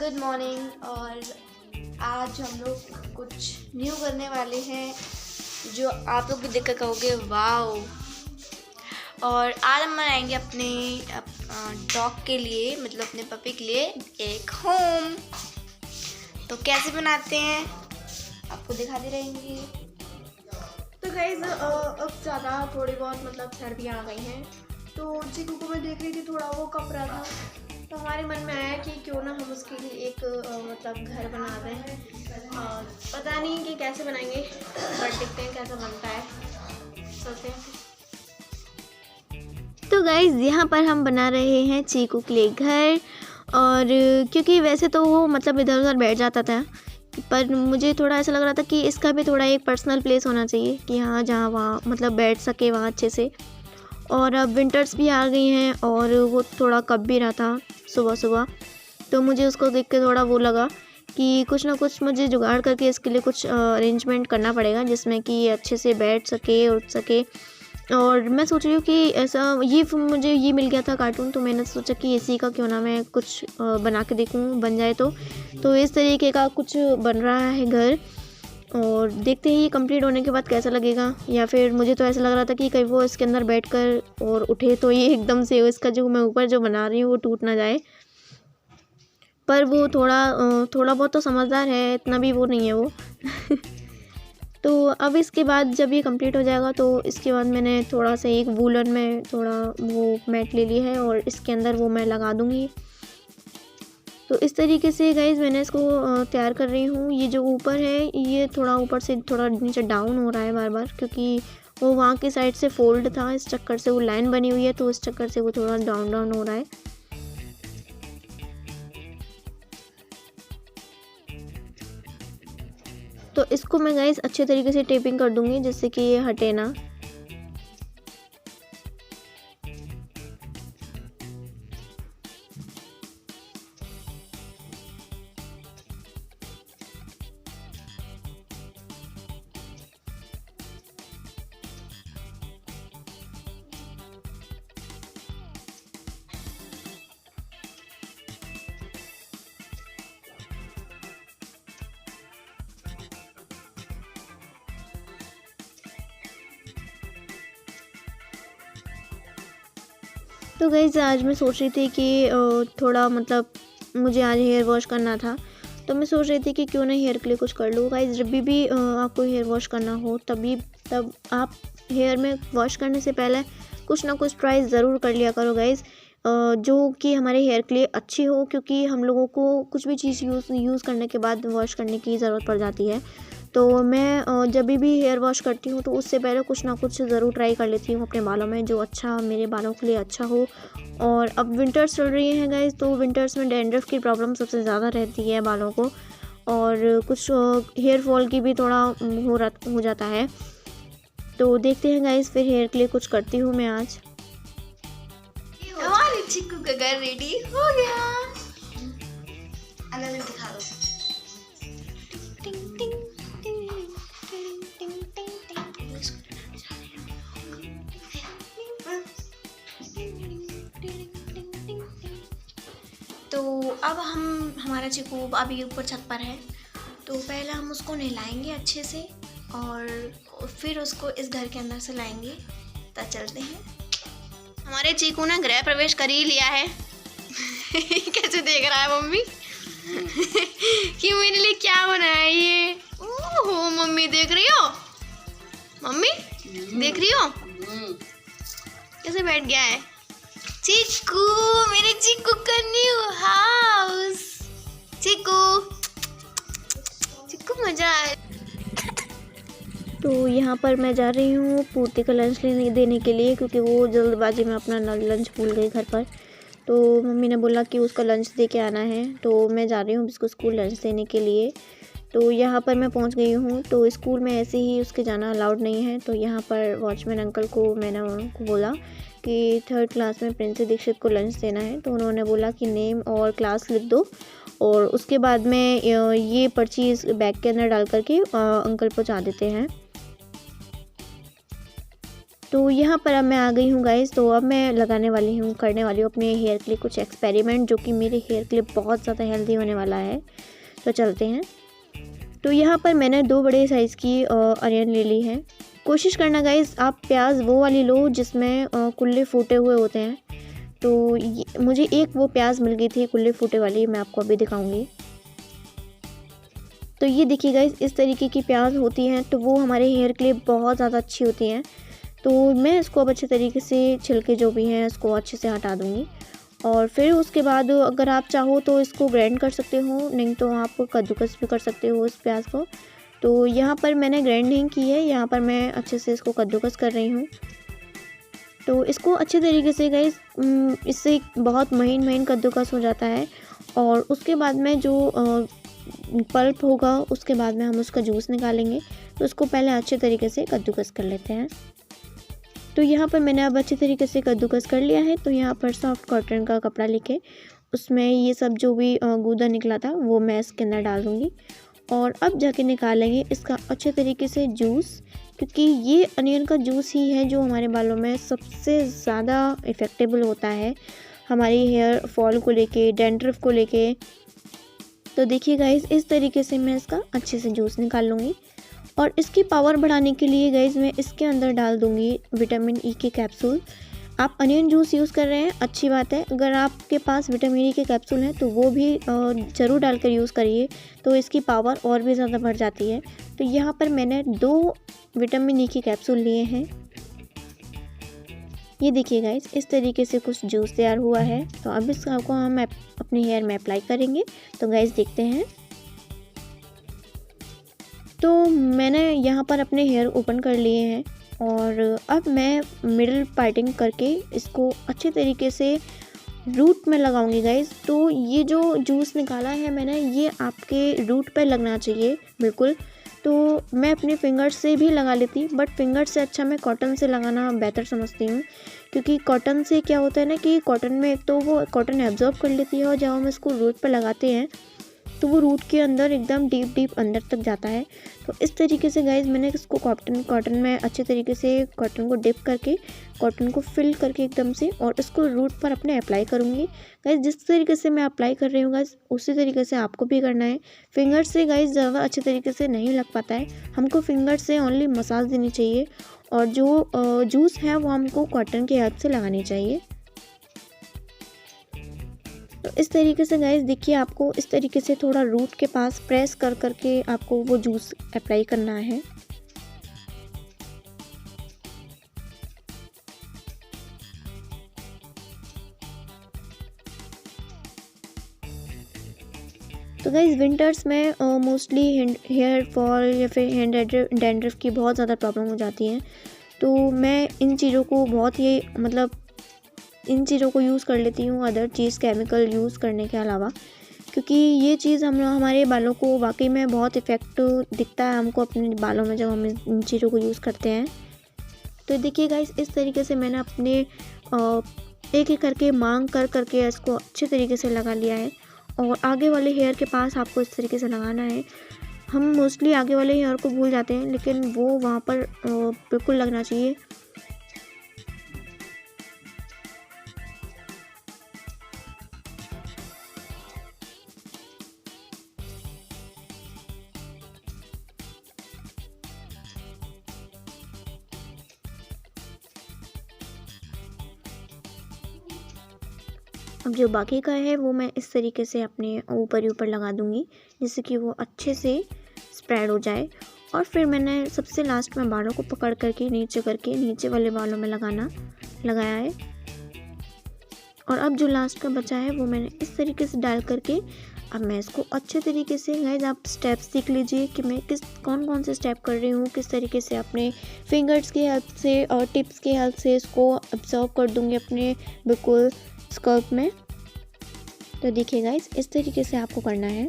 Good morning. और आज हम लोग कुछ न्यू करने वाले हैं जो आप लोग भी देख कर कहोगे वाओ। और आज हम बनाएंगे अपने डॉग के लिए, मतलब अपने पपी के लिए एक होम। तो कैसे बनाते हैं आपको दिखाते रहेंगे। तो गाइज अब ज़्यादा थोड़ी बहुत मतलब सर्दियाँ आ गई हैं, तो चीकू को मैं देख रही थी, थोड़ा वो कप रहा था, तो हमारे मन में आया कि क्यों ना हम उसके लिए एक मतलब घर बना रहे हैं। पता नहीं कि कैसे बनाएंगे, बट देखते हैं कैसा बनता है, चलते हैं। तो गाइज़ यहाँ पर हम बना रहे हैं चीकू के लिए घर। और क्योंकि वैसे तो वो मतलब इधर उधर बैठ जाता था, पर मुझे थोड़ा ऐसा लग रहा था कि इसका भी थोड़ा एक पर्सनल प्लेस होना चाहिए कि हाँ जहाँ वहाँ मतलब बैठ सके वहाँ अच्छे से। और अब विंटर्स भी आ गई हैं और वो थोड़ा कब भी रहा था सुबह सुबह, तो मुझे उसको देख के थोड़ा वो लगा कि कुछ ना कुछ मुझे जुगाड़ करके इसके लिए कुछ अरेंजमेंट करना पड़ेगा जिसमें कि ये अच्छे से बैठ सके उठ सके। और मैं सोच रही हूँ कि ऐसा मुझे ये मिल गया था कार्टून, तो मैंने सोचा कि इसी का क्यों ना मैं कुछ बना के देखूँ, बन जाए तो इस तरीके का कुछ बन रहा है घर। और देखते हैं ये कंप्लीट होने के बाद कैसा लगेगा। या फिर मुझे तो ऐसा लग रहा था कि कहीं वो इसके अंदर बैठकर और उठे तो ये एकदम से इसका जो मैं ऊपर जो बना रही हूँ वो टूट ना जाए। पर वो थोड़ा बहुत तो समझदार है, इतना भी वो नहीं है वो तो अब इसके बाद जब ये कंप्लीट हो जाएगा तो इसके बाद मैंने थोड़ा सा एक वूलन में थोड़ा वो मैट ले ली है और इसके अंदर वो मैं लगा दूँगी। तो इस तरीके से गाइज़ मैंने इसको तैयार कर रही हूँ। ये जो ऊपर है ये थोड़ा ऊपर से थोड़ा नीचे डाउन हो रहा है बार बार, क्योंकि वो वहाँ की साइड से फोल्ड था, इस चक्कर से वो लाइन बनी हुई है, तो इस चक्कर से वो थोड़ा डाउन हो रहा है। तो इसको मैं गाइज़ अच्छे तरीके से टेपिंग कर दूँगी जिससे कि ये हटे ना। तो गाइज़ आज मैं सोच रही थी कि थोड़ा मतलब मुझे आज हेयर वॉश करना था, तो मैं सोच रही थी कि क्यों ना हेयर के लिए कुछ कर लूँ। गाइज़ जब भी आपको हेयर वॉश करना हो तब आप हेयर में वॉश करने से पहले कुछ ना कुछ ट्राई ज़रूर कर लिया करो गाइज़, जो कि हमारे हेयर के लिए अच्छी हो, क्योंकि हम लोगों को कुछ भी चीज़ यूज़ करने के बाद वॉश करने की ज़रूरत पड़ जाती है। तो मैं जब भी हेयर वॉश करती हूँ तो उससे पहले कुछ ना कुछ ज़रूर ट्राई कर लेती हूँ अपने बालों में, जो अच्छा मेरे बालों के लिए अच्छा हो। और अब विंटर्स चल रही हैं गाइज़, तो विंटर्स में डैंड्रफ की प्रॉब्लम सबसे ज़्यादा रहती है बालों को, और कुछ हेयर फॉल की भी थोड़ा हो जाता है। तो देखते हैं गाइज़, फिर हेयर के लिए कुछ करती हूँ मैं आज। हमारे चीकू का घर रेडी हो गया। अलग दिखा दो। तो अब हमारा चीकू अभी ऊपर छत पर है, तो पहले हम उसको नहलाएंगे अच्छे से और फिर उसको इस घर के अंदर से लाएंगे। तो चलते हैं। हमारे चीकू ने गृह प्रवेश कर ही लिया है कैसे देख रहा है मम्मी कि मेरे लिए क्या बनाया है ये। ओहो मम्मी देख रही हो, मम्मी देख रही हो कैसे बैठ गया है चीकू, मेरे चीकू का न्यू हाउस। चीकू मजा आया। तो यहाँ पर मैं जा रही हूँ पूर्ति का लंच देने के लिए, क्योंकि वो जल्दबाजी में अपना लंच भूल गई घर पर। तो मम्मी ने बोला कि उसका लंच दे के आना है, तो मैं जा रही हूँ उसको स्कूल लंच देने के लिए। तो यहाँ पर मैं पहुँच गई हूँ। तो स्कूल में ऐसे ही उसके जाना अलाउड नहीं है, तो यहाँ पर वॉचमैन अंकल को मैंने उनको बोला कि 3rd क्लास में प्रिंसी दीक्षित को लंच देना है। तो उन्होंने बोला कि नेम और क्लास लिख दो, और उसके बाद में ये पर्ची इस बैग के अंदर डाल करके अंकल पहुँचा देते हैं। तो यहाँ पर अब मैं आ गई हूँ गाइस। तो अब मैं करने वाली हूँ अपने हेयर के लिए कुछ एक्सपेरिमेंट, जो कि मेरे हेयर के लिए बहुत ज़्यादा हेल्दी होने वाला है। तो चलते हैं। तो यहाँ पर मैंने 2 बड़े साइज़ की अनियन ले ली है। कोशिश करना गाइस आप प्याज वो वाली लो जिसमें कुल्ले फूटे हुए होते हैं। तो मुझे एक वो प्याज मिल गई थी कुल्ले फूटे वाली, मैं आपको अभी दिखाऊंगी। तो ये देखिए गाइस, इस तरीके की प्याज होती हैं, तो वो हमारे हेयर के लिए बहुत ज़्यादा अच्छी होती हैं। तो मैं इसको अब अच्छे तरीके से छिलके जो भी हैं इसको अच्छे से हटा दूँगी। और फिर उसके बाद अगर आप चाहो तो इसको ग्राइंड कर सकते हो, नहीं तो आप कद्दूकस भी कर सकते हो इस प्याज को। तो यहाँ पर मैंने ग्राइंड नहीं की है, यहाँ पर मैं अच्छे से इसको कद्दूकस कर रही हूँ। तो इसको अच्छे तरीके से गाइस इससे बहुत महीन कद्दूकस हो जाता है। और उसके बाद में जो पल्प होगा उसके बाद में हम उसका जूस निकालेंगे। तो उसको पहले अच्छे तरीके से कद्दूकस कर लेते हैं। तो यहाँ पर मैंने अब अच्छे तरीके से कद्दूकस कर लिया है। तो यहाँ पर सॉफ्ट कॉटन का कपड़ा लेके उसमें ये सब जो भी गूदा निकला था वो मैं इसके अंदर डाल दूँगी। और अब जाके निकालेंगे इसका अच्छे तरीके से जूस, क्योंकि ये अनियन का जूस ही है जो हमारे बालों में सबसे ज़्यादा इफ़ेक्टेबल होता है हमारी हेयर फॉल को लेके, डैंड्रफ को लेके। तो देखिए गाइस, इस तरीके से मैं इसका अच्छे से जूस निकाल लूँगी। और इसकी पावर बढ़ाने के लिए गाइस मैं इसके अंदर डाल दूँगी विटामिन ई के कैप्सूल। आप अनियन जूस यूज़ कर रहे हैं, अच्छी बात है। अगर आपके पास विटामिन ई के कैप्सूल हैं तो वो भी ज़रूर डालकर यूज़ करिए, तो इसकी पावर और भी ज़्यादा बढ़ जाती है। तो यहाँ पर मैंने 2 विटामिन ई के कैप्सूल लिए हैं। ये देखिए गाइस, इस तरीके से कुछ जूस तैयार हुआ है। तो अब इसको हम अपने हेयर में अप्लाई करेंगे। तो गाइस देखते हैं। तो मैंने यहाँ पर अपने हेयर ओपन कर लिए हैं और अब मैं मिडल पार्टिंग करके इसको अच्छे तरीके से रूट में लगाऊंगी गाइस। तो ये जो जूस निकाला है मैंने, ये आपके रूट पे लगना चाहिए बिल्कुल। तो मैं अपने फिंगर्स से भी लगा लेती, बट फिंगर से अच्छा मैं कॉटन से लगाना बेहतर समझती हूँ, क्योंकि कॉटन से क्या होता है ना कि कॉटन में एक तो वो कॉटन एब्जॉर्ब कर लेती है, और जब हम इसको रूट पर लगाते हैं तो वो रूट के अंदर एकदम डीप अंदर तक जाता है। तो इस तरीके से गाइज मैंने इसको कॉटन में अच्छे तरीके से कॉटन को डिप करके कॉटन को फिल करके एकदम से, और इसको रूट पर अपने अप्लाई करूँगी। गाइज जिस तरीके से मैं अप्लाई कर रही हूँ गाइज उसी तरीके से आपको भी करना है। फिंगर से गाइज ज़्यादा अच्छे तरीके से नहीं लग पाता है, हमको फिंगर से ओनली मसाज देनी चाहिए, और जो जूस है वो हमको कॉटन की हेल्प से लगानी चाहिए। तो इस तरीके से गाइस देखिए, आपको इस तरीके से थोड़ा रूट के पास प्रेस कर करके आपको वो जूस अप्लाई करना है। तो गाइस विंटर्स में मोस्टली हेयर फॉल या फिर हैंड डैंड्रफ की बहुत ज़्यादा प्रॉब्लम हो जाती है। तो मैं इन चीज़ों को यूज़ कर लेती हूँ अदर चीज़ केमिकल यूज़ करने के अलावा, क्योंकि ये चीज़ हमारे बालों को वाकई में बहुत इफ़ेक्ट दिखता है हमको अपने बालों में जब हम इन चीज़ों को यूज़ करते हैं। तो देखिए गाइस, इस तरीके से मैंने अपने एक एक करके मांग करके इसको अच्छे तरीके से लगा लिया है, और आगे वाले हेयर के पास आपको इस तरीके से लगाना है। हम मोस्टली आगे वाले हेयर को भूल जाते हैं, लेकिन वो वहाँ पर बिल्कुल लगना चाहिए। अब जो बाकी का है वो मैं इस तरीके से अपने ऊपर ही ऊपर लगा दूंगी, जिससे कि वो अच्छे से स्प्रेड हो जाए। और फिर मैंने सबसे लास्ट में बालों को पकड़ करके नीचे वाले बालों में लगाया है। और अब जो लास्ट का बचा है वो मैंने इस तरीके से डाल करके अब मैं इसको अच्छे तरीके से, गाइस आप स्टेप्स सीख लीजिए कि मैं कौन से स्टेप कर रही हूँ, किस तरीके से अपने फिंगर्स की हेल्प से और टिप्स की हेल्प से इसको ऑब्जर्व कर दूँगी अपने बिल्कुल स्कर्फ में। तो देखिए गाइस, इस तरीके से आपको करना है।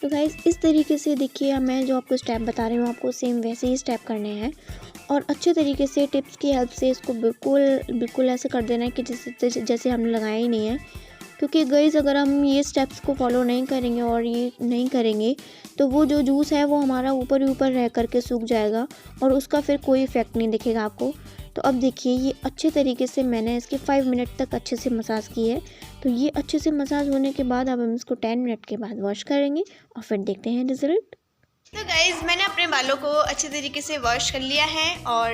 तो गाइज़ इस तरीके से देखिए मैं जो आपको स्टेप बता रही हूँ आपको सेम वैसे ही स्टेप करने हैं और अच्छे तरीके से टिप्स की हेल्प से इसको बिल्कुल ऐसे कर देना है कि जैसे हमने लगाया ही नहीं है। क्योंकि गाइज़ अगर हम ये स्टेप्स को फॉलो नहीं करेंगे और ये नहीं करेंगे तो वो जो जूस है वो हमारा ऊपर ही ऊपर रह करके सूख जाएगा और उसका फिर कोई इफ़ेक्ट नहीं दिखेगा आपको। तो अब देखिए ये अच्छे तरीके से मैंने इसके 5 मिनट तक अच्छे से मसाज की है। तो ये अच्छे से मसाज होने के बाद अब हम इसको 10 मिनट के बाद वॉश करेंगे और फिर देखते हैं रिज़ल्ट। तो गाइज़ मैंने अपने बालों को अच्छे तरीके से वॉश कर लिया है और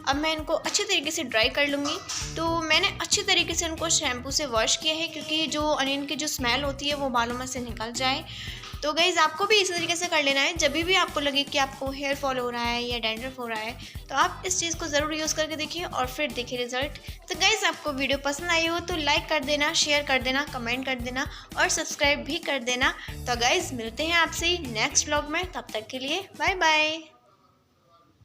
अब मैं इनको अच्छे तरीके से ड्राई कर लूँगी। तो मैंने अच्छे तरीके से इनको शैम्पू से वॉश किया है क्योंकि जो अनियन की जो स्मेल होती है वो बालों में से निकल जाए। तो गाइज़ आपको भी इसी तरीके से कर लेना है। जब भी आपको लगे कि आपको हेयर फॉल हो रहा है या डैंड्रफ हो रहा है तो आप इस चीज़ को ज़रूर यूज़ करके देखिए और फिर देखिए रिज़ल्ट। तो गाइज़ आपको वीडियो पसंद आई हो तो लाइक कर देना, शेयर कर देना, कमेंट कर देना और सब्सक्राइब भी कर देना। तो गाइज़ मिलते हैं आपसे नेक्स्ट व्लॉग में, तब तक के लिए बाय बाय।